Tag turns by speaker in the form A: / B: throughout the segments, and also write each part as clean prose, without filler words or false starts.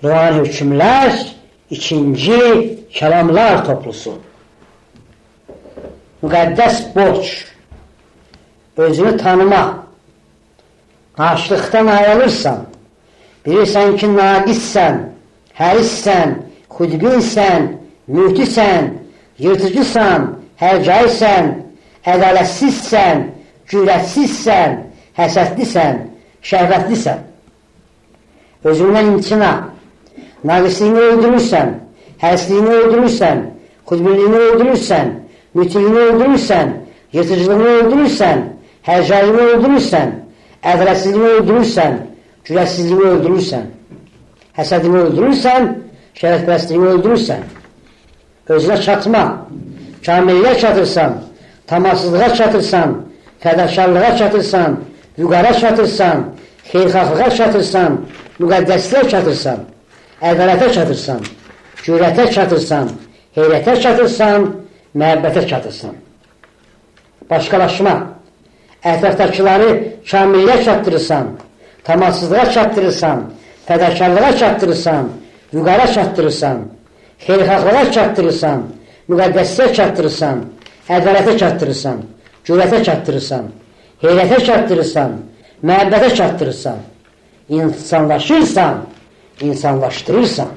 A: Ruhani hükümlər, ikinci kəlamlar toplusu. Müqəddəs borc, özünü tanıma, naşlıqdan ayrılırsan, bilirsən ki, naqissən, hərissən, xudbinsən, mühtisən, yırtıcısan, hərcaysən, ədalətsizsən, cürətsizsən, həsədlisən, şəhvətlisən. Özündən imtina, naqisliyini öldürürsən, hərisliyini öldürürsən, xudbinliyini öldürürsən, mütiliyini öldürürsən, yırtıcılığını öldürürsən, hərcaylığını öldürürsən, ədalətsizliyini öldürürsən, cürətsizliyini öldürürsən, həsədini öldürürsən, şərəfpərəstliyini öldürürsən. Özünə çatma, kamilliyə çatırsan, tamarsızlığa çatırsan, fədakarlığa çatırsan, vüqara çatırsan, xeyirxahlığa çatırsan, müqəddəsliyə çatırsan, ədalətə çatırsan, cürətə çatırsan, heyrətə çatırsan, məhəbbətə çatırsan. Başqalaşma, ətrafdakıları kamilliyə çatdırırsan, tamarsızlığa çatdırırsan, fədakarlığa çatdırırsan, vüqara çatdırırsan, xeyirxahlığa çatdırırsan, müqəddəsliyə çatdırırsan, ədalətə çatdırırsan, cürətə çatdırırsan, heyrətə çatdırırsan, məhəbbətə çatdırırsan, insanlaşırsan, insanlaşdırırsan.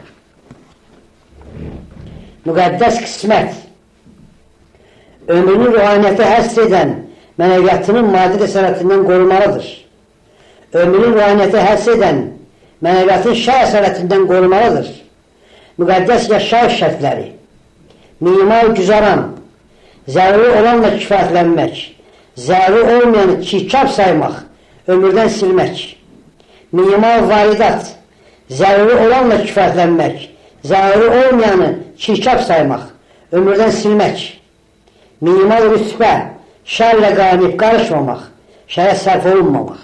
A: Müqəddəs qismət, ömrünü ruhaniyyətə həsr edən mənəviyyatının maddi əsarətindən qorumalıdır. Ömrünü ruhaniyyətə həsr edən mənəviyyatın şər əsarətindən qorumalıdır. Müqəddəs yaşayış şərtləri, minimal güzaran, zəruri olanla kifayətlənmək, zəruri olmayanı çirkab saymaq, ömürdən silmək. Minimal varidat, zəruri olanla kifayətlənmək, zəruri olmayanı çirkab saymaq, ömürdən silmək. Minimal rütbə, şərlə qaynib qarışmamaq, şərə sərf olunmamaq.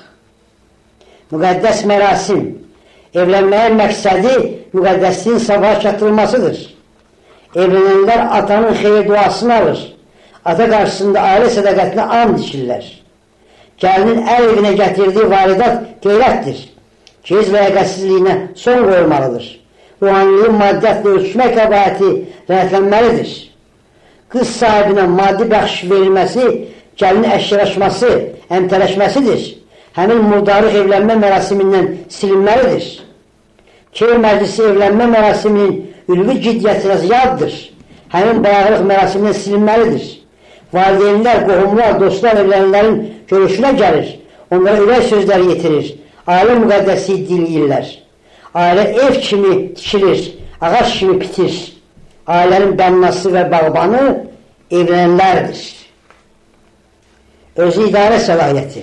A: Müqəddəs mərasim, evlənməyin məqsədi müqəddəsliyin sabaha çatdırılmasıdır. Evlənənlər atanın xeyir duasını alır, ata qarşısında ailə sədaqətinə and içirlər. Gəlinin əl evinə gətirdiyi varidat qeyrətdir. Cez və əqətsizliyinə son qoyulmalıdır. Ruhaniliyin maddətlə ölçmək qəbahəti rətlənməlidir. Qız sahibinə maddi bəxş verilməsi, gəlinin əşyalaşması, əmtələşməsidir. Həmin murdarlıq evlənmə mərasimindən silinməlidir. Keyr məclisi evlənmə mərasiminin ülvi ciddiyyətinə ziyaddır. Həmin bayağılıq mərasimindən silinməlidir. Valideynlər, qohumlar, dostlar evlənənlərin görüşünə gəlir. Onlara ürək sözləri yetirir. Ailə müqəddəsliyi dinləyirlər. Ailə ev kimi tikilir, ağac kimi bitir. Ailənin bənnası və bağbanı evlənənlərdir. Özü idarə səlahiyyəti.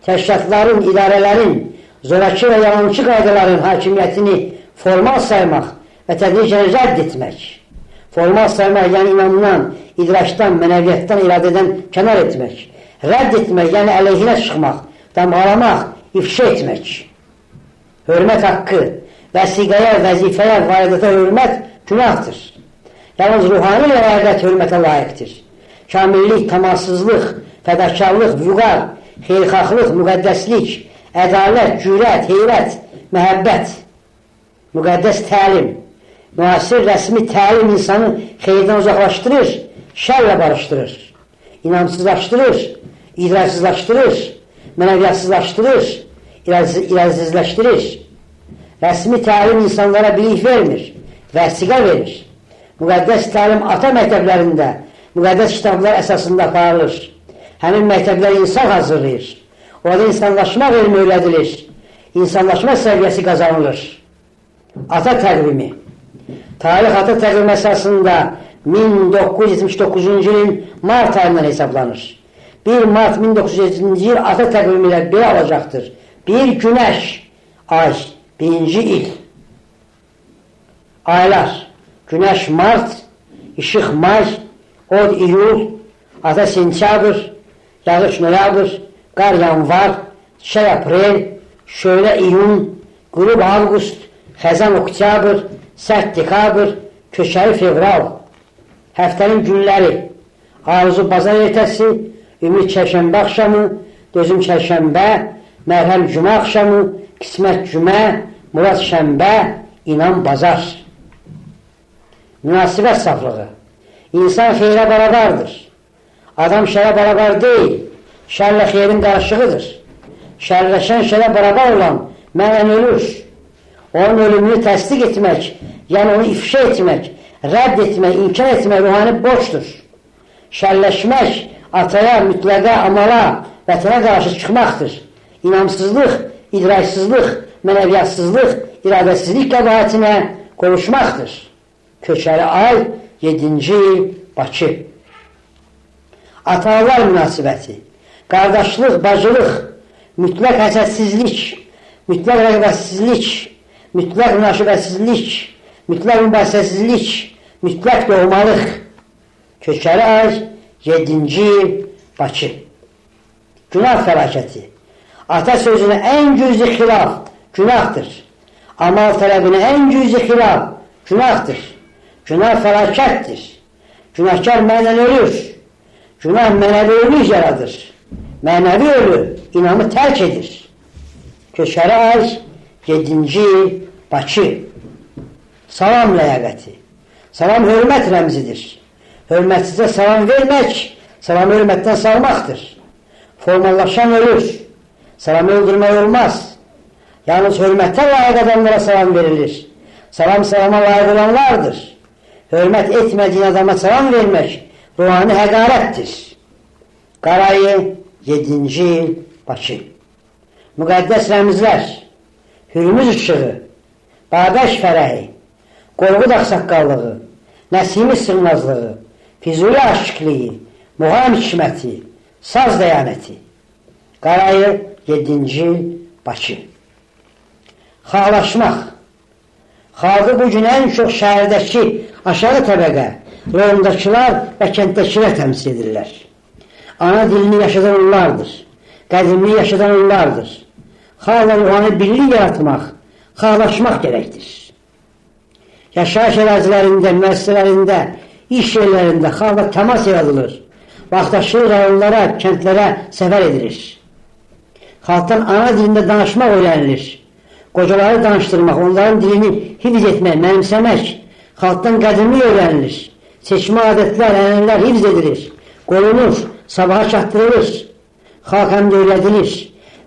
A: Təşkilatların, idarələrin, zorakı və yalançı qaydaların hakimiyyətini formal saymaq və tədricən rədd etmək. Formal saymaq, yəni inanılan, idraçdan, mənəviyyətdən, iradədən kənar etmək. Rədd etmək, yəni əleyhinə çıxmaq, damğalamaq, ifşa etmək. Hörmət haqqı, vəsiqəyə, vəzifəyə, varidata hörmət günahdır. Yalnız ruhani ləyaqət hörmətə layiqdir. Kamillik, tamarsızlıq, fədakarlıq, vüqar, xeyirxahlıq, müqəddəslik, ədalət, cürət, heyrət, məhəbbət, müqəddəs təlim, müasir rəsmi təlim insanı xeyirdən uzaqlaşdırır, şərlə barışdırır, inamsızlaşdırır, idrarsızlaşdırır, mənəviyyatsızlaşdırır, irəzsizləşdirir. Rəsmi təlim insanlara bilik vermir, vəsiqə verir. Müqəddəs təlim ata məktəblərində, müqəddəs kitablar əsasında aparılır. Həmin məktəblər insan hazırlayır. Orada insanlaşma elmi öyrədilir. İnsanlaşma səviyyəsi qazanılır. Ata təqvimi. Tarix ata təqvimi əsasında 1979-cu ilin mart ayından hesablanır. 1 mart 1970-ci il ata təqvimi ilə belə olacaqdır. Bir günəş, ay, 1-ci il. Aylar, günəş mart, işıq may, od iyul, ata sentyabr, yağış noyabr, qar yanvar, çiçək aprel, şölə iyun, qurub avqust, xəzan oktyabr, sərt dekabr, köçəri fevral. Həftənin günləri, arzu bazar ertəsi, ümid çərşənbə axşamı, dözüm çərşənbə, mərhəm cümə axşamı, qismət cümə, murad şənbə, İnan bazar. Münasibət saflığı. İnsan xeyrə bərabərdir. Adam şərə bərabər deyil. Şərlə xeyrin qarışığıdır. Şərləşən şərə bərabər olan mənən ölür. Onun ölümünü təsdiq etmək, yəni onu ifşa etmək, rədd etmək, inkar etmək ruhani borçdur. Şərləşmək, ataya, mütləqə, amala, vətənə qarşı çıxmaqdır. İnamsızlıq, idraksızlıq, mənəviyyatsızlıq, iradəsizlik qəbahətinə qovuşmaqdır. Köçəri ay, 7-ci il, Bakı. Atalar münasibəti, qardaşlıq, bacılıq, mütləq həsədsizlik, mütləq rəqbətsizlik, mütləq münasibətsizlik, mütləq mübahisəsizlik, mütləq doğmalıq. Köçəri ay, 7-ci il, Bakı. Günah fəlakəti. Ata sözünə ən güclü xilaf günahdır. Amal tələbinə ən güclü xilaf günahdır. Günah fəlakətdir. Günahkar mənən ölür. Günah mənəvi ölü yaradır. Mənəvi ölü inamı tərk edir. Köçəri ay, 7-ci il, Bakı. Salam ləyaqəti. Salam hörmət rəmzidir. Hörmətsizə salam vermək, salamı hörmətdən salmaqdır. Formallaşan ölür. Salamı öldürmək olmaz. Yalnız hörmətə layiq adamlara salam verilir. Salam salama layiq olanlardır. Hörmət etmədiyin adama salam vermək ruhani həqarətdir. Qarayı, 7-ci il, Bakı. Müqəddəs rəmzlər, Hürmüz işığı, Babəş fərəhi, Qorqud ağsaqqallığı, Nəsimi sırnazlığı, Füzuli aşıqlığı, Muğam hikməti, Saz dəyanəti. Qarayı, 7-ci il, Bakı. Xağlaşmaq. Xalqı bugün ən çox şəhərdəki aşağı təbəqə, rayondakılar və kənddəkilər təmsil edirlər. Ana dilini yaşadan onlardır. Qədimliyi yaşadan onlardır. Xalqla ruhani birlik yaratmaq, xağlaşmaq gərəkdir. Yaşayış ərazilərində, müəssisələrində, iş yerlərində xalqla təmas yaradılır. Vaxtaşlı rayonlara, kəndlərə səfər edilir. Xalqdan ana dilində danışmaq öyrənilir. Qocaları danışdırmaq, onların dilini hifz etmək, mənimsəmək, xalqdan qədimlik öyrənilir. Seçmə adətlər, ənənələr hifz edilir, qorunur, sabaha çatdırılır. Xalq həm də öyrədilir.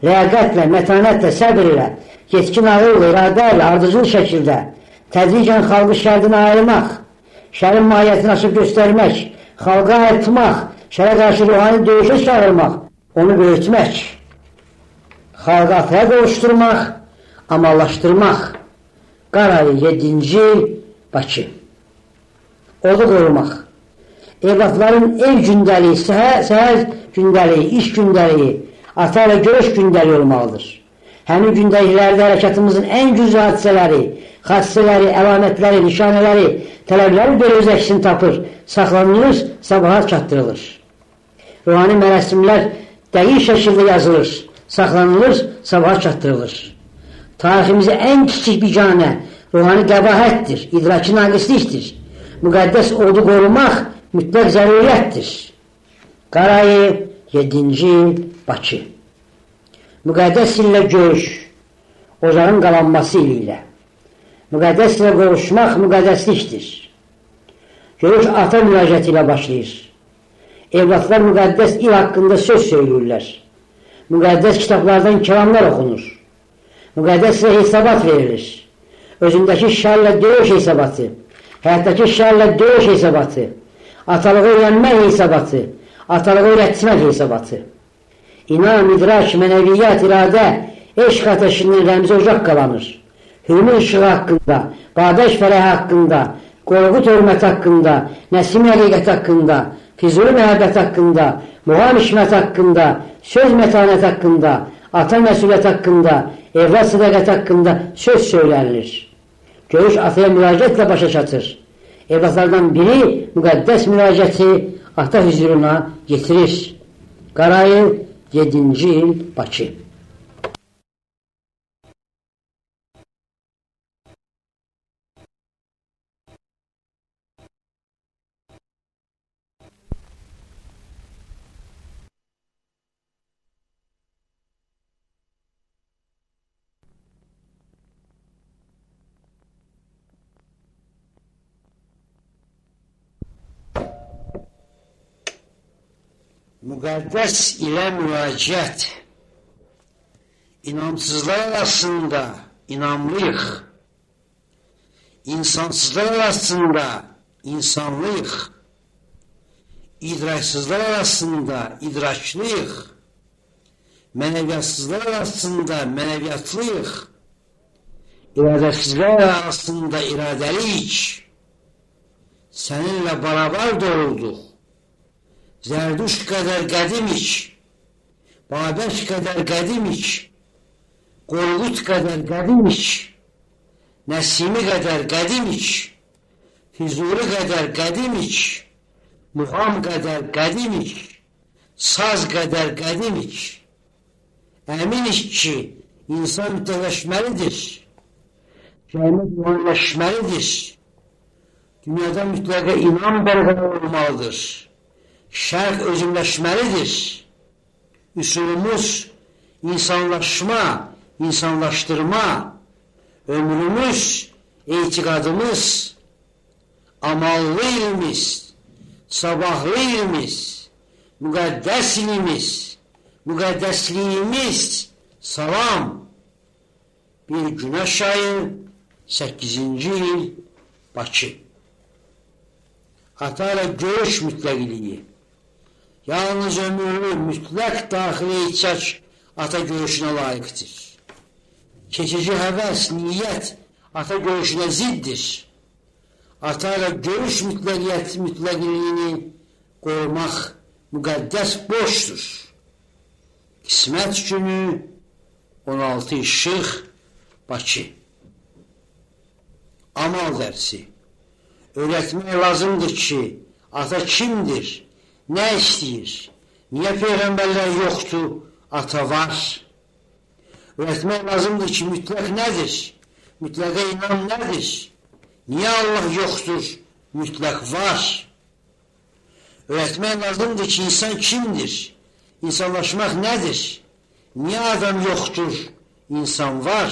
A: Rəqətlə, mətanətlə, səbirlə, yetkin ağırlı, iradə ilə, ardıcıl şəkildə tədricən xalqı şərdən ayırmaq, şərin mahiyyətini açıb göstərmək, xalqa ayırtmaq, şərə qarşı ruhani döyüşə çağırmaq, onu böyütmək, xalqı ataya qovuşturmaq, amallaşdırmaq. Qarayı, 7-ci il, Bakı. Odu qorumaq. Evlatların ev gündəliyi, səhər gündəliyi, iş gündəliyi, ata ilə görüş gündəliyi olmalıdır. Həmin gündəliklərdə hərəkatımızın ən güclü hadisələri, xassələri, əlamətləri, nişanələri, tələbləri belə öz əksini tapır, saxlanılır, sabaha çatdırılır. Ruhani mərasimlər dəqiq şəkildə yazılır, saxlanılır, sabaha çatdırılır. Tariximizə ən kiçik biganə, ruhani qəbahətdir, idraki naqislikdir. Müqəddəs odu qorumaq mütləq zəruriyyətdir. Qarayı, 7-ci il, Bakı. Müqəddəs ilə görüş, ocağın qalanması ilə. Müqəddəs ilə qovuşmaq müqəddəslikdir. Görüş ata müraciəti ilə başlayır. Evlatlar müqəddəs il haqqında söz söylürlər. Müqəddəs kitablardan kəlamlar oxunur. Müqəddəs ilə hesabat verilir. Özündəki şərlə döyüş hesabatı, həyatdakı şərlə döyüş hesabatı, atalığı öyrənmək hesabatı, atalığı öyrətmək hesabatı. İnam, idrak, mənəviyyat, iradə, eşq ateşindən rəmzi ocaq qalanır. Hürmüz işığı haqqında, Babəş fərəhi haqqında, Qorqud hörməti haqqında, Nəsim həqiqəti haqqında, Füzuli məhəbbət haqqında, Muğam hikmət haqqında, söz mətanət haqqında, ata məsuliyyət haqqında, evlat sədaqəti haqqında söz söylənilir. Görüş ataya müraciətlə başa çatır. Evlatlardan biri müqəddəs müraciəti ata hüzuruna getirir. Qarayı, 7-ci il, Bakı. Müqəddəs ilə müraciət. İnamsızlar arasında inamlıyıq. İnsansızlar arasında insanlıyıq. İdraksızlar arasında idraklıyıq. Mənəviyyətsizlər arasında mənəviyyatlıyıq. İradəsizlər arasında iradəliyik. Səninlə barabar doğulduq. Zərduş qədər qədimik, Babək qədər qədimik, Qorqud qədər qədimik, Nəsimi qədər qədimik, Füzuli qədər qədimik, Muğam qədər qədimik, Saz qədər qədimik. Əminik ki, insan mütləqləşməlidir, cəmiyyət mühəlləşməlidir, dünyada mütləqə inan bərqərar olmalıdır. Şərq özümləşməlidir. Üsulumuz insanlaşma, insanlaşdırma, ömrümüz, etiqadımız, amallı ilimiz, sabahlı ilimiz, müqəddəs ilimiz, müqəddəsliyimiz, salam. Bir günəş ayı, 8-ci il, Bakı. Ata ilə görüş mütləqiliyi. Yalnız ömürlü, mütləq daxili ihtiyac ata görüşünə layiqdir. Keçici həvəs, niyyət ata görüşünə ziddir. Ata ilə görüş mütləqiliyini qorumaq müqəddəs borcdur. Qismət günü 16 İşıq, Bakı. Amal dərsi. Öyrətmək lazımdır ki, ata kimdir, nə istəyir, niyə peyğəmbərlər yoxdur, ata var. Öyrətmək lazımdır ki, mütləq nədir, mütləqə inan nədir, niyə Allah yoxdur, mütləq var. Öyrətmək lazımdır ki, insan kimdir, insanlaşmaq nədir, niyə adam yoxdur, insan var.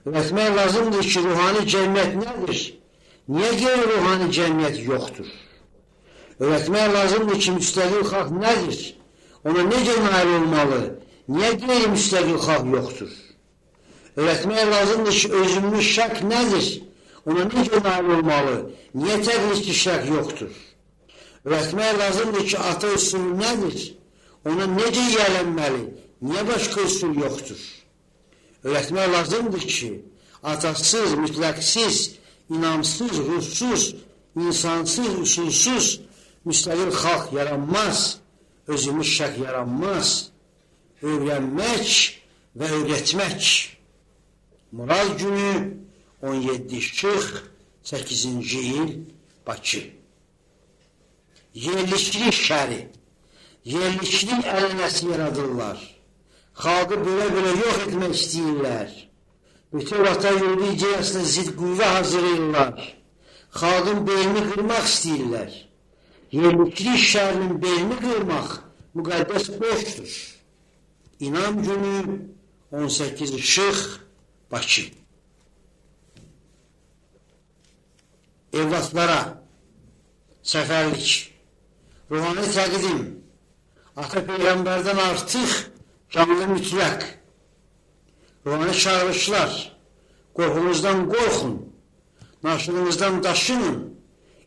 A: Öyrətmək lazımdır ki, ruhani cəmiyyət nədir, niyə qeyri-ruhani cəmiyyət yoxdur? Öyrətmək lazımdır ki, müstəqil xalq nədir? Ona necə nail olmalı? Niyə qeyri-müstəqil xalq yoxdur? Öyrətmək lazımdır ki, özümlü şək nədir? Ona necə nail olmalı? Niyə təqlidçi şək yoxdur? Öyrətmək lazımdır ki, ata üsulu nədir? Ona necə yiyələnməli? Niyə başqa üsul yoxdur? Öyrətmək lazımdır ki, atasız, mütləqsiz, inamsız, ruhsuz, insansız, usulsuz, müstəqil xalq yaranmaz, özümüz şək yaranmaz. Öyrənmək və öyrətmək. Murad günü 17 İşıq, 8-ci il, Bakı. Yerliklik şəri, yerliklik ələnəsi yaradırlar. Xalqı belə yox etmək istəyirlər. Bütün ata yurdu ideyasına zid qüvvə hazırlayırlar. Xalqın belini qırmaq istəyirlər. Yerliklik şərinin belini qırmaq müqəddəs borcdur. İnam günü 18 İşıq, Bakı. Evlatlara səfərlik, ruhani təqdim, ata peyğəmbərdən artıq canlı mütləq, ruhani çağırışlar, qorxunuzdan qorxun, naşılığınızdan daşının,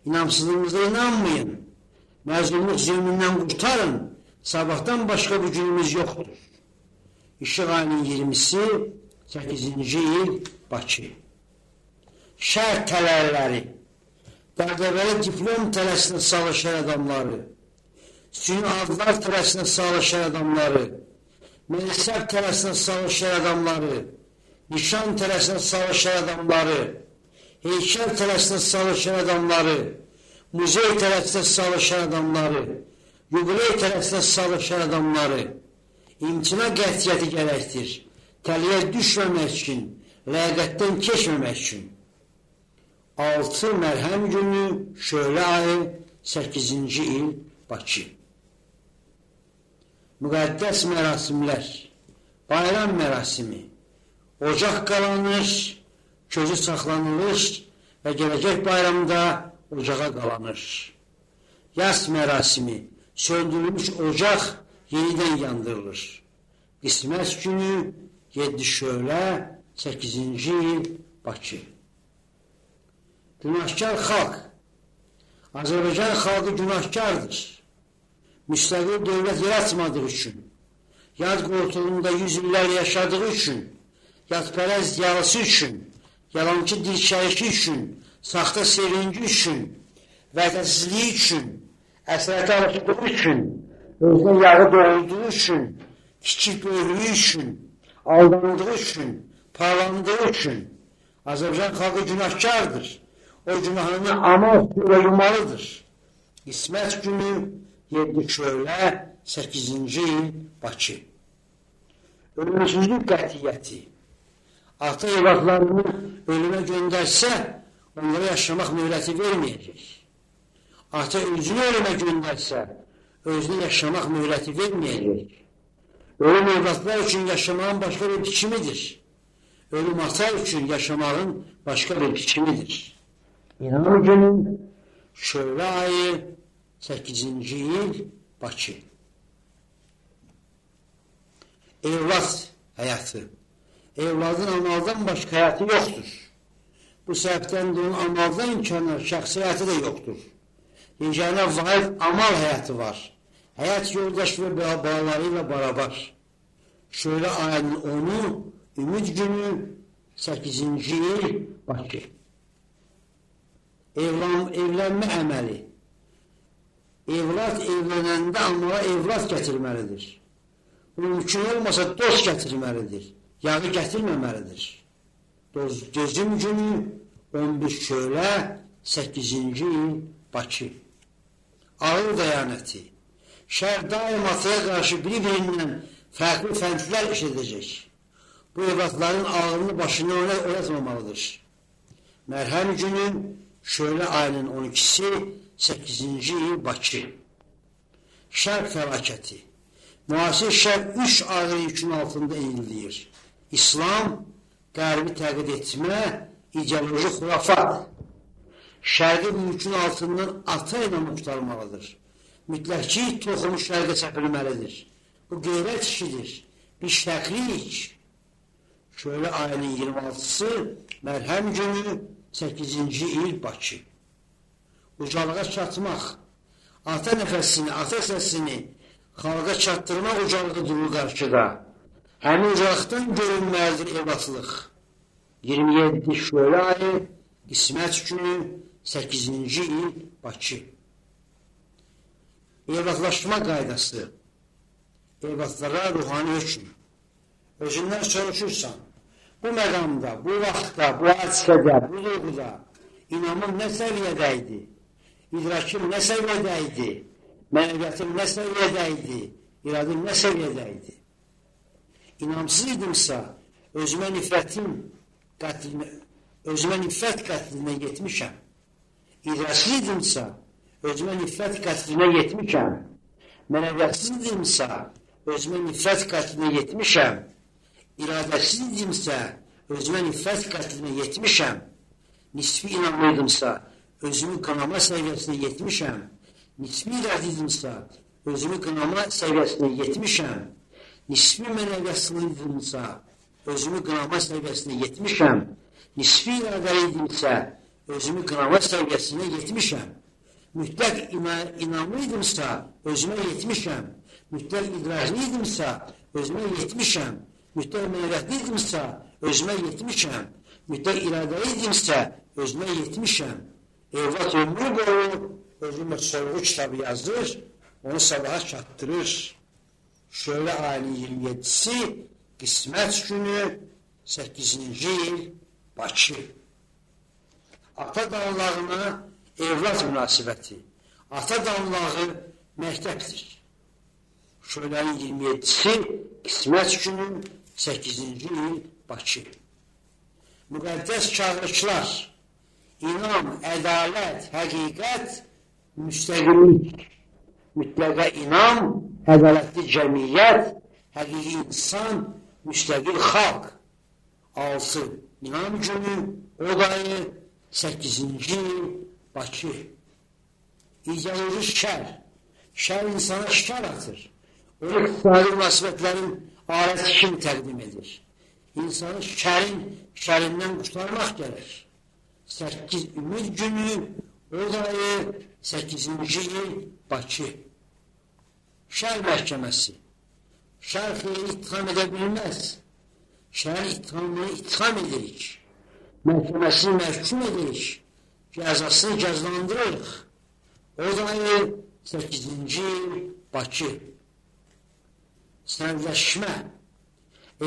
A: inamsızlığınızda inanmayın, məzlumluq zülmündən qurtarın, sabahdan başqa bu günümüz yoxdur. İşıq ayının 20-si, 8-ci il, Bakı. Şəhər tələrləri, dərdəbəli diplom tələsinə salışan adamları, süni adlar tələsinə salışan adamları, mənsəb tələsinə salışan adamları, nişan tələsinə salışan adamları, heykəl tələsinə salışan adamları, muzey tələsinə salışan adamları, yubiley tələsinə salışan adamları, imtina qətiyyəti gərəkdir, təliyə düşməmək üçün, ləyaqətdən keçməmək üçün. 6 Mərhəm günü, şölə ayı, 8-ci il, Bakı. Müqəddəs mərasimlər, bayram mərasimi, ocaq qalanır, közü saxlanılır və gələcək bayramda ocağa qalanır. Yas mərasimi,
B: söndürülmüş ocaq yenidən yandırılır. Qismət günü 7 şölə 8-ci il Bakı. Günahkar xalq. Azərbaycan xalqı günahkardır. Müstəqil dövlət yaratmadığı üçün, yad qoltuğunda 100 illər yaşadığı üçün, yadpərəz yalısı üçün, yalancı dirçəlişi üçün, saxta sevinci üçün, vədəsizliyi üçün, əsrətə alışdığı üçün, özünə yağı doğulduğu üçün, kiçik böyrüyü üçün, aldandığı üçün, parlandığı üçün Azərbaycan xalqı günahkardır. O günahını amal sürə yumalıdır. İsmət günü 7 şölə 8-ci il Bakı. Ölümsüzlük qətiyyəti. Ata evlatlarını ölümə göndərsə, onlara yaşamaq möhləti verməyəcək. Ata özünü ölümə göndərsə, özünə yaşamaq möhləti verməyəcək. Ölüm evlatlar üçün yaşamağın başqa bir biçimidir. Ölüm ata üçün yaşamağın başqa bir biçimidir. İnam günü şölə ayı 8-ci il Bakı. Evlat həyatı. Evladın amaldan başqa həyatı yoxdur. Bu səbəbdən də onun amaldan imkanı, şəxsi həyatı da yoxdur. Yeganə vahid amal həyatı var. Həyat yoldaş və bağları ilə barabar. Şölə ayının 10-u, ümid günü 8-ci il Bakı. Evlənmə əməli. Evlat evlənəndə amala evlat gətirməlidir. Mümkün olmasa dost gətirməlidir. Yağı gətirməməlidir. Dözüm günü 11 şölə 8-ci il Bakı. Ağır dəyanəti. Şər daim ataya qarşı biri-birindən fərqli fəndlər işlədəcək. Bu evlatların ağırını başına oynatmamalıdır. Mərhəm günü şölə ayının 12-si 8-ci il Bakı. Şərq fəlakəti. Müasir şərq 3 ağır yükün altında eğilir. İslam, qərbi təqid etmə, ideoloji xurafat. Şərqi bu yükün altından ata ilə qurtarmalıdır. Mütləqki toxumu şərqə çəpilməlidir. Bu qeyrət işidir. Bir şərqlik. Şölə ayının 26-sı, mərhəm günü 8-ci il Bakı. Ucalığa çatmaq, ata nəfəsini, ata səsini xalqa çatdırmaq ucalığı durur qarşıda. Həmin ucalıqdan görünməlidir evlatlıq. 27 şölə ayı, qismət günü 8-ci il Bakı. Evlatlaşma qaydası. Evlatlara ruhani hökm. Özündən soruşursan, bu məqamda, bu vaxtda, bu hadisədə, bu duyğuda inamın nə səviyyədə idi? İdrakim nə səviyyədə idi? Mənəviyyatım nə səviyyədə idi? İradım nə səviyyədə idi? İnamsız idimsə, özümə nifrət qətlinə yetmişəm. İdraksiz idimsə, özümə nifrət qətlinə yetmişəm. Mənəviyyatsız idimsə, özümə nifrət qətlinə yetmişəm. İradəsiz idimsə, özümə nifrət qətlinə yetmişəm. Nisbi inanmaydımsa, özümü qınama səviyyəsinə yetmişəm. Nisbi iradidimsə, özümü qınama səviyyəsinə yetmişəm. Nisbi mənəviyyətsizliyidimsə, özümü qınama səviyyəsinə yetmişəm. Nisbi iradəliyidimsə, özümü qınama səviyyəsinə yetmişəm. Mütləq inanlıydımsa, özümə yetmişəm. Mütləq idrarlıydımsa, özümə yetmişəm. Mütləq mənəviyyətliydimsə, özümə yetmişəm. Mütləq iradəliydimsə, özümə yetmişəm. Evlat ömrü boyu özümə sorğu kitabı yazır, onu sabaha çatdırır. Şölə ayının 27-si, qismət günü 8-ci il Bakı. Ata danlağına evlat münasibəti. Ata danlağı məktəbdir. Şölənin 27-si, qismət günü 8-ci il Bakı. Müqəddəs çağırışlar, inam, ədalət, həqiqət, müstəqillik, mütləqə inam, ədalətli cəmiyyət, həqiqi insan, müstəqil xalq. 6. İnam günü, o dayı 8-ci il Bakı. İdeoloji şər, Şər insana şikar atır. O iqtisadi münasibətlərin aləti kimi təqdim edir. İnsanı şərindən qurtarmaq gərək. 8 ümid günü, o dayı 8-ci il Bakı. Şər məhkəməsi. Şər xeyri ittiham edə bilməz. Şər ittihamını ittiham edirik. Məhkəməsini məhkum edirik. Cəzasını cəzalandırırıq. O dayı 8-ci il Bakı. Sənədləşmə.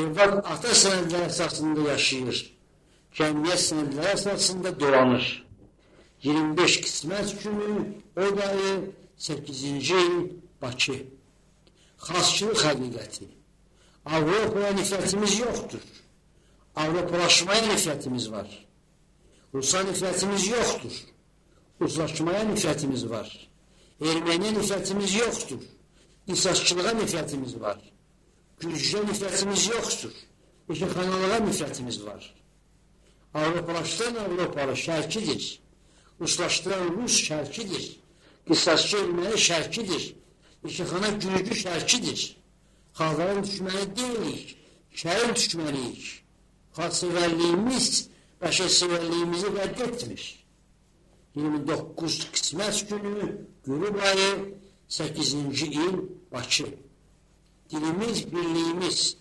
B: Evlat ata sənədləri əsasında yaşayır. Cəmiyyət sənədləri əsasında dolanır. 25 qismət günü, o dayı 8-ci il Bakı. Xasçılıq həqiqəti. Avropaya nifrətimiz yoxdur. Avropalaşmaya nifrətimiz var. Rusa nifrətimiz yoxdur. Ruslaşmaya nifrətimiz var. Erməniyə nifrətimiz yoxdur. İnsaççılığa nifrətimiz var. Gürcüyə nifrətimiz yoxdur. İşəxanalığa nifrətimiz var. Avropalaşdıran Avropalı şərkidir. Ruslaşdıran Rus şərkidir. Qisasçı erməni şərkidir. İşəxana gürcü şərkidir. Xalqların düşməni deyilik. Şərin düşməniyik. Xalqsevərliyimiz bəşərsevərliyimizi rədd etmiş. 29 qismət günü, qürub ayı 8-ci il Bakı. Dilimiz, birliyimiz,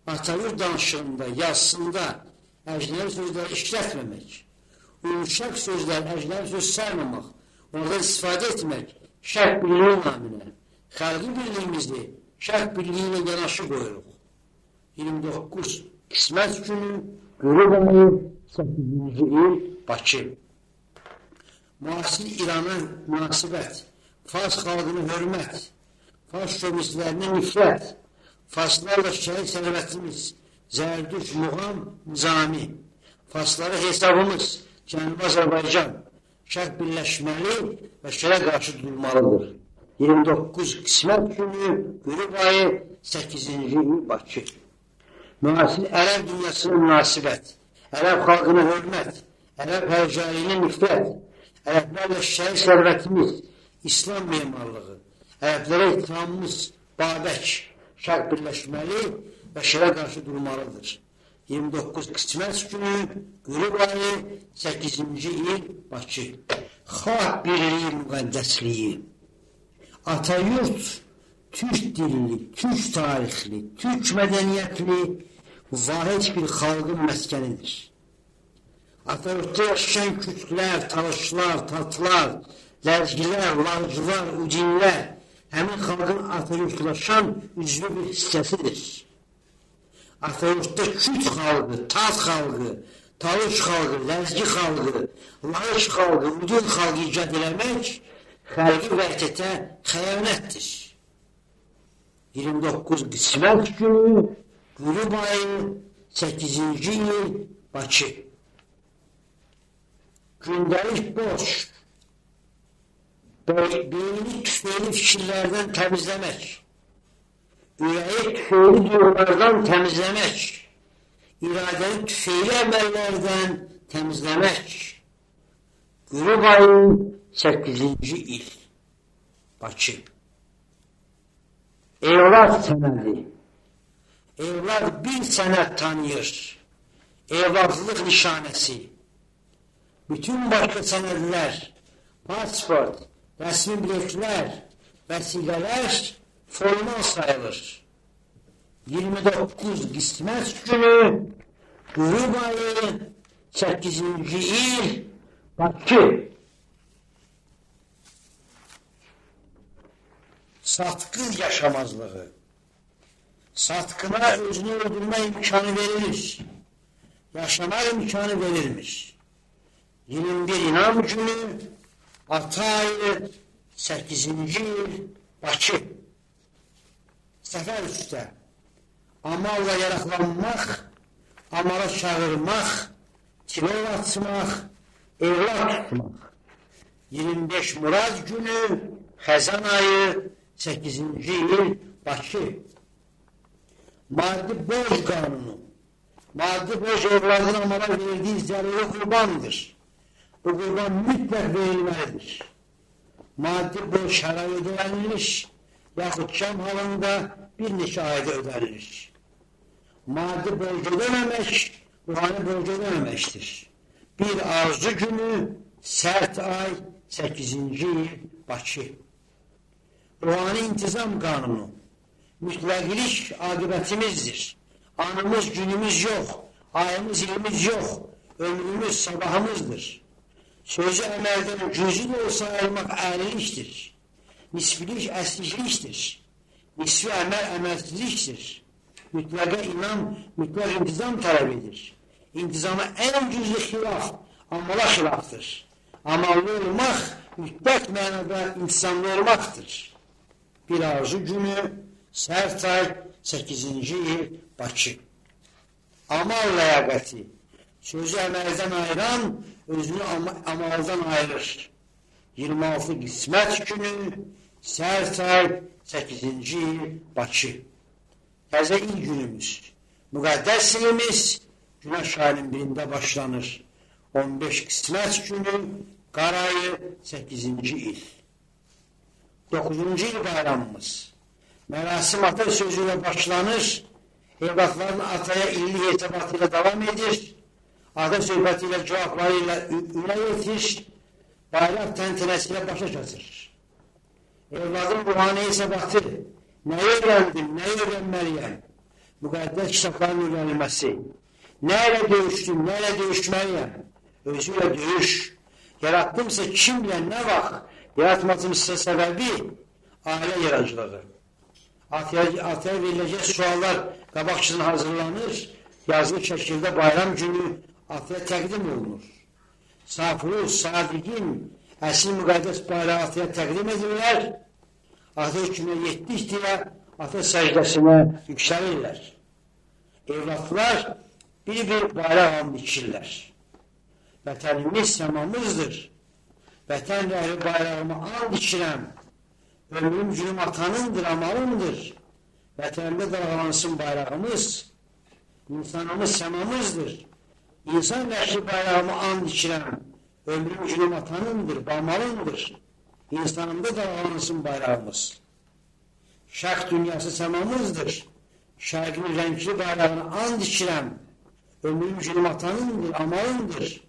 B: Atayurt danışığında, yazısında əcnəbi sözləri işlətməmək, ümuşaq sözlər, əcnəbi söz saymamaq, oradan istifadə etmək, şərq birliyi naminə, xalqi birliyimizi şərq birliyi ilə yanaşı qoyuruq. 29 qismət günü, qürub ayı 8-ci il Bakı. Müasir İrana münasibət, Fars xalqını hörmət, Fars şömistlərinə nifrət, Farslarla şəhid sərvətimiz, Zərdüş, Muğam, Nizami, Farslara hesabımız, Cənubi Azərbaycan, şərq birləşməli və şərə qarşı durmalıdır. 29 qismət günü, qürub ayı 8-ci il Bakı. Müasir Ərəb dünyasına münasibət, Ərəb xalqına hörmət, Ərəb hərcəliyinə nifrət, Ərəblərlə şəhid sərvətimiz, İslam memarlığı, Ərəblərə ittihamımız, Babək, şərq birləşməli və şərə qarşı durmalıdır. 29 qismət günü, qürub ayı 8-ci il Bakı. Xalq birliyi müqəddəsliyi. Atayurt, türk dilli, türk tarixli, türk mədəniyyətli, vahid bir xalqın məskənidir. Atayurtda yaşayan kürtlər, talışlar, tatlar, ləzgilər, larcılar, ucinlər, həmin xalqın Atayurtlaşan üzvü bir hissəsidir. Atayurtda kürt xalqı, tat xalqı, talış xalqı, ləzgi xalqı, larış xalqı, udun xalqı icad eləmək xalqi vəhdətə xəyanətdir. 29 qismət günü, qürub ayı 8-ci il Bakı. Gündəlik borc, beyni tüfeyli fikirlərdən təmizləmək, ürəyi tüfeyli duyğulardan təmizləmək, iradəni tüfeyli əməllərdən təmizləmək. Qürub ayı 8-ci il Bakı. Evlad sənədi. Evlad bir sənəd tanıyır. Evladlıq nişanəsi. Bütün başqa sənədlər, pasport, rəsmi biletlər, vəsiqələr formal sayılır. 29 qismət günü, qürub ayı 8-ci il Bakı. Satqın yaşamazlığı. Satqına özünü öldürmə imkanı verilmiş. Yaşamaq imkanı verilmiş. 21 İnam günü, 6 ayı 8-ci il Bakı. Səfər üstə amalla yaraqlanmaq, amala çağırmaq, tilov açmaq, evlad tutmaq. 25 Murad günü, Xəzan ayı 8-ci il Bakı. Maddi borc qanunu. Maddi borc evladın amala verdiyi zəruri qurbandır. Bu qurban mütləq verilməlidir. maddi borç hər ay ödənilir, yaxud cəm halında bir neçə ayda ödənilir. Maddi borc ödəməmək, ruhani borc ödəməməkdir. Bir arzu günü, sərt ay, 8-ci il, Bakı. Ruhani intizam qanunu, mütləqilik aqibətimizdir. Anımız, günümüz yox, ayımız, ilimiz yox, ömrümüz, sabahımızdır. Sözü əməldən cüzü də olsa ayırmaq əylilikdir. Nisbilik əsliklikdir. Nisbi əməl əməlsizlikdir. Mütləqə inam, mütləq intizam tələb edir. İntizama ən cüzlü xilaf, amala xilafdır. Amallı olmaq, mütləq mənada intizamlı olmaqdır. Bir arzu günü, sərt ay, 8-ci il, Bakı. Amal ləyaqəti, sözü əməldən ayıran, özünü amaldan ayırır. 26 qismət günü, sərt ay, 8-ci il, Bakı. Təzə il günümüz, müqəddəs ilimiz günəş ayının birində başlanır. 15 qismət günü, qar ayı, 8-ci il. 9-cu il bayramımız. Mərasim ata sözü ilə başlanır, evlatların ataya illik etibatı ilə davam edir, ata söhbəti ilə cavabları ilə ülə yetir, bayram təntənəsi ilə başa çatır. Evladın ruhani hesabatı, nəyi öyrəndim, nəyi öyrənməliyəm, müqəddəs kitabların öyrənilməsi, nə ilə döyüşdüm, nə ilə döyüşməliyəm, özü ilə döyüş, yaratdımsa kim bilən nə vaxt, yaratmacımızsa səbəbi, ailə yaracılığı. Ataya veriləcək suallar qabaqçısına hazırlanır, yazılı şəkildə bayram günü ataya təqdim olunur. Safruz, sadiqin, əsl müqəddəs bayrağı ataya təqdim edirlər, ata hükmünə yetdikdirə ata səcdəsinə yüksəlirlər. Evlatlar bir bayraq and içirlər. Vətənimiz səmamızdır. Vətən rəhri bayrağımı and içirəm. Ömrüm günüm atanındır, amalımdır. Vətənimdə dalğalansın bayrağımız. İnsanımız səmamızdır. İnsan rəhri bayrağımı and içirəm. Ömrüm günüm atanındır, amalımdır. İnsanımda dalğalansın bayrağımız. Şərq dünyası səmamızdır. Şərqin rəngli bayrağını and içirəm. Ömrüm günüm atanındır, amalımdır.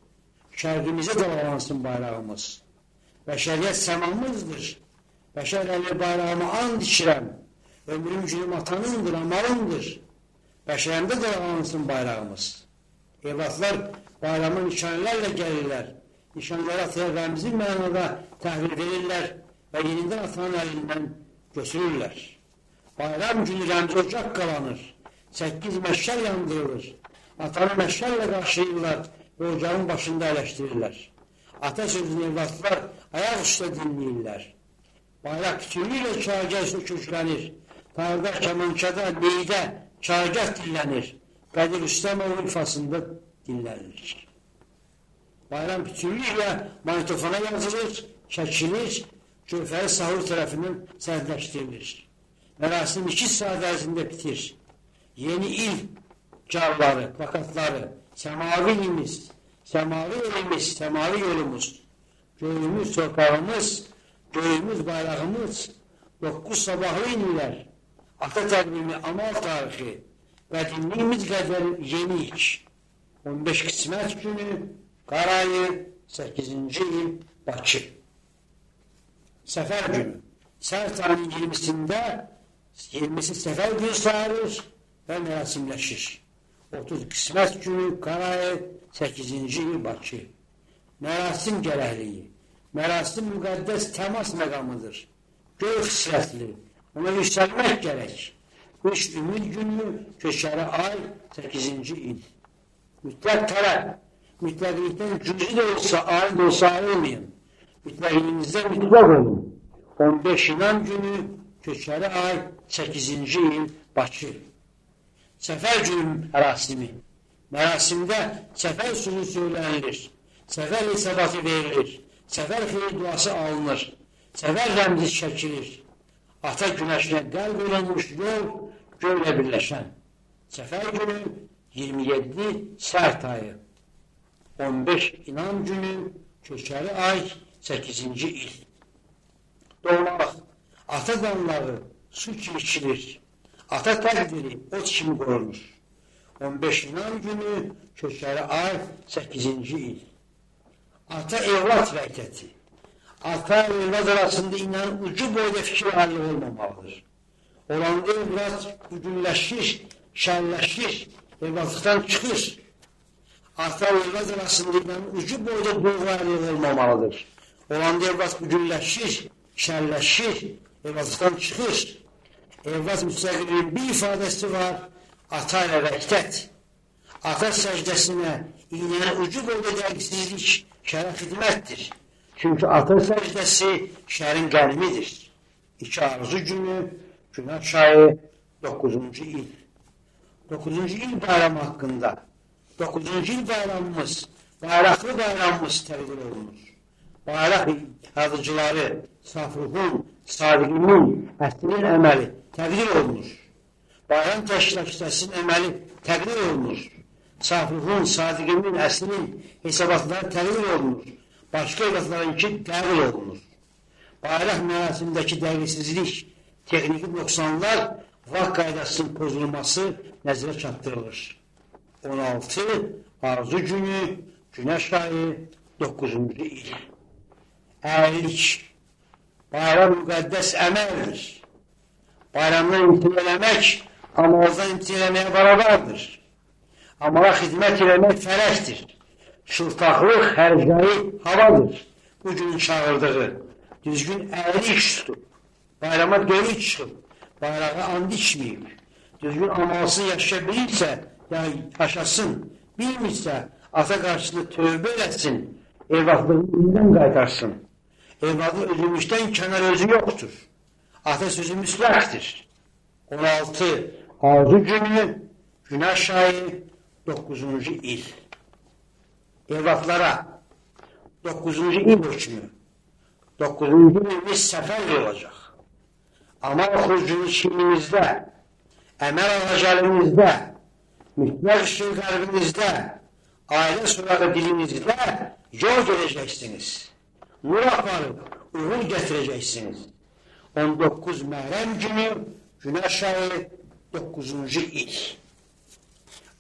B: Şərqimizə dalğalansın bayrağımız. Bəşəriyyət səmamızdır. Bəşər əli bayrağımı and içirəm. Ömrüm günüm atanındır, amalımdır. Bəşərimdə dalğalansın bayrağımız. Evlatlar bayramın nişanələrlə gəlirlər. Nişanələri ataya rəmzi mənada təhvil verirlər və yenidən atanın əlindən götürürlər. Bayram günü rəmzi ocaq qalanır. 8 məşşəl yandırılır. Atanı məşşəllə qarşılayırlar və ocağın başında ələşdirirlər. Ata sözünü evlatlar ayaq üstə dinləyirlər. Bayraq bütünlüklə çargah üstə köklənir. Tarqaq kəmançada, leydə, çargah dillənir. Qədir Üstəmovun ifasında dinlənilir. Bayram bütünlüklə manitofona yazılır, çəkilir, Gövhəri Sahur tərəfindən sənədləşdirilir. Mərasim 2 saat ərzində bitir. Yeni il carları, plakatları, səmavi ilimiz, səmavi elimiz, səmavi yolumuz, göyümüz, torpağımız, göyümüz, bayrağımız, 9 sabahlı inilər, ata təqvimi, amal tarixi, qədimliyimiz qədər yenik, 15 qismət günü, qar ayı, 8-ci il, Bakı. Səfər günü, sərt ayının 20'si səfər günü sayılır və mərasimləşir. 30 qismət günü, qar ayı, 8-ci il, Bakı. Mərasim gərəkliyi, mərasim müqəddəs təmas məqamıdır. Göy xislətli, ona yüksəlmək gərək. Qış ümid günü, köçəri ay, 8-ci il. Mütləq tələb, mütləqlikdən cüzü də olsa, aid olsa ayrılmayın. Mütləqinizdə mütləq olun. 15 inan günü, köçəri ay, 8-ci il, Bakı. Səfər günü mərasimi. Mərasimdə səfər sözü söylənilir. Səfər hesabatı verilir. Səfər xeyir duası alınır. Səfər rəmzi çəkilir. Ata günəşinə qəlb olunmuş yol, göylə birləşən. Səfər günü 27 sərt ayı. 15 inan günü, köçəri ay, 8-ci il. doğmaq, ata qanları su kimi içilir, ata təqdiri ot kimi qorunur. 15 İnan günü, köçəri ay 8-ci il. Ata evlat vəhdəti. Ata evlat arasında inan ucu boyda fikir ayrılığı olmamalıdır. Olanda evlat bugünləşir, şərləşir, evlatlıqdan çıxır. Ata evlat arasında inan ucu boyda duyğu ayrılığı olmamalıdır. Olanda evlat bugünləşir, şərləşir, evlatlıqdan çıxır. Evlat müstəqilliğinin bir ifadəsi var, ata ilə vəhdət. Ata səcdəsinə iynənin ucu boyda dəqiqsizlik şərə xidmətdir. Çünki ata səcdəsi şərin qəlbidir. 2 Arzu günü, Günah çayı 9-cu il. 9-cu il bayramı haqqında 9-cu il bayramımız, bayraqlı bayramımız təqdir olunur. Bayraq yazıcıları, Safruhun, Sadiqinin, Əslinin əməli təqdir olunur. Bayram təşkilatçısının əməli təqdir olunur. Safruhun, Sadiqinin, Əslinin hesabatları təqdir olunur. Başqa evlatlarınki qəbul olunur. Bayraq mərasimindəki dəqiqsizlik, texniki nöqsanlar, vaxt qaydasının pozulması nəzərə çatdırılır. 16 Arzu günü, Günəş ayı 9-cu il. Əylik. Bayram müqəddəs əməldir. Bayramdan imtina eləmək, amaldan imtina eləməyə barabardır. Amala xidmət eləmək fərəqdir. Şıltaqlıq, hərcayı havadır. Bugünün çağırdığı. Düzgün əylik tutub. Bayrama dönük çıxıb. Bayrağa and içməyib. Düzgün amalsız yaşaya bilirsə, ya yaşasın. Bilmirsə, ata qarşısında tövbə eləsin. Evladlığını elindən qaytarsın. Evladın özülmüşdən kənar özü yoxdur. Ata sözü müsləqdir. 16 Arzu günü, Günəş ayı 9-cu il. Evlatlara 9-cu il hökmü. 9-cu ilimiz səfər olacaq. Amal xurcunu çiğnimizdə, əməl ağacalimizdə, mütləq işin qəlbinizdə, ailə surağı dilinizdə yol gedəcəksiniz. Nur aparıb, uğur gətirəcəksiniz. 19 Məhrəm günü, Günəş ayı 9-cu il.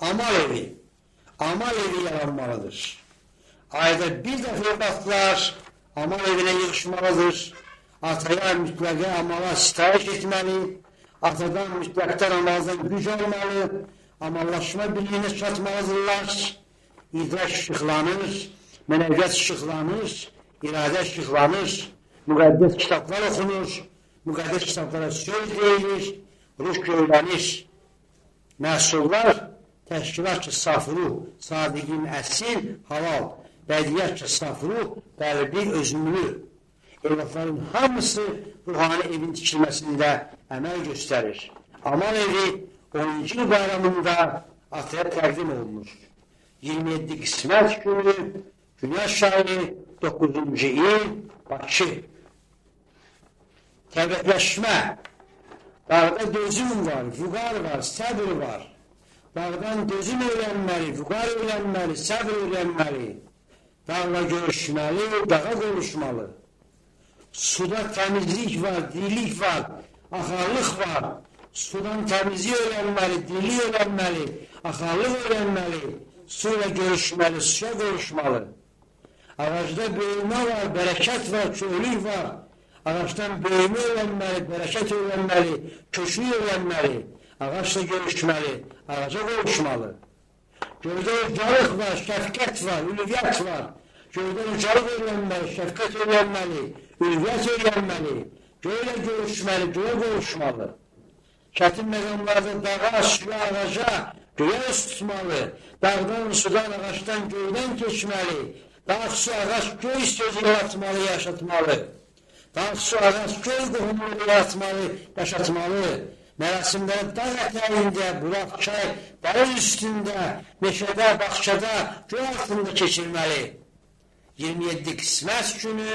B: Amal evi. Amal evi yaranmalıdır. Ayda bir dəfə evlatlar amal evinə yığışmalıdır. Ataya mütləqə amala sitayiş etməli. Atadan mütləqdən amaldan güc almalı. Amallaşma birliyinə çatmalıdırlar. İdrak işıqlanır, mənəviyyat işıqlanır, iradə işıqlanır. Müqəddəs kitablar oxunur. Müqəddəs kitablara söz deyilir. Ruh göylənir. Məhsullar təşkilat ki, safru, sadiqin əsil, halal, bədiyyat ki, safru, qəlbi, özümlü. Evlatların hamısı ruhani evin tikilməsində əməl göstərir. Amal evi 10-cu il bayramında ataya təqdim olunur. 27 qismət günü, Günəş ayı 9-cu il, Bakı. Təvəqqləşmə. Dağda dözüm var, vüqar var, səbr var. Dağdan dözüm öyrənməli, vüqar öyrənməli, səbr öyrənməli. Dağla görüşməli, dağa qoluşmalı. Suda təmizlik var, dirilik var, axarlıq var. Sudan təmizlik öyrənməli, dirilik öyrənməli, axarlıq öyrənməli. Su ilə görüşməli, suya qoluşmalı. Ağacda böyümə var, bərəkət var, köylük var. Ağaçdan böyümə öyrənməli, bərəkət öyrənməli, köşlük öyrənməli. Ağaçla görüşməli, ağaca qoluşmalı. Göydə ucalıq var, şəfqət var, ülviyyət var. Göydə ucalıq öyrənməli, şəfqət öyrənməli, ülviyyət öyrənməli. Göylə görüşməli, göyə qoluşmalı. Çətin məqamlarda dağa, suya, ağaca, göyə üz tutmalı. Dağdan, sudan, ağaçdan, göydən keçməli. Dağ, su, ağaç, göy sözü yaratmalı, yaşatmalı. Dağ, su, ağac, göy qohumunu yaratmalı, yaşatmalı. Mərasimlərə dağ ətəyində, bulaq, çay, dağın üstündə, meşədə, baxçada, göy altında keçirməli. 27 qismət günü,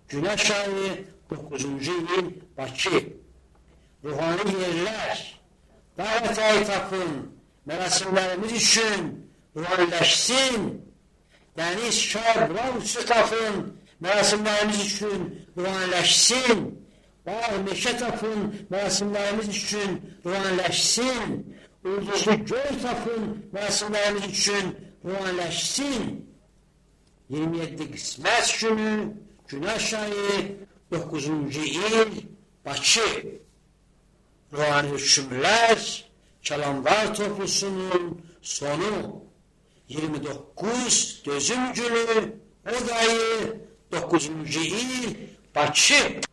B: Günəş ayı, 9-cu il, Bakı. Ruhani yerlər, dağ ətəyi tapın, mərasimlərimiz üçün ruhaniləşsin. Dəniz, çay, bulaq üstü tapın, mərasimlərimiz üçün ruhaniləşsin. bağ, meşə tapın, mərasimlərimiz üçün ruhaniləşsin. Ulduzlu göl tapın, mərasimlərimiz üçün ruhaniləşsin. 27 qismət günü, Günəş ayı, 9-cu il, Bakı. Ruhani hükümlər, Kəlamvar toplusunun sonu. 29 Dözüm günü, o dayı, 9-cu il, Bakı.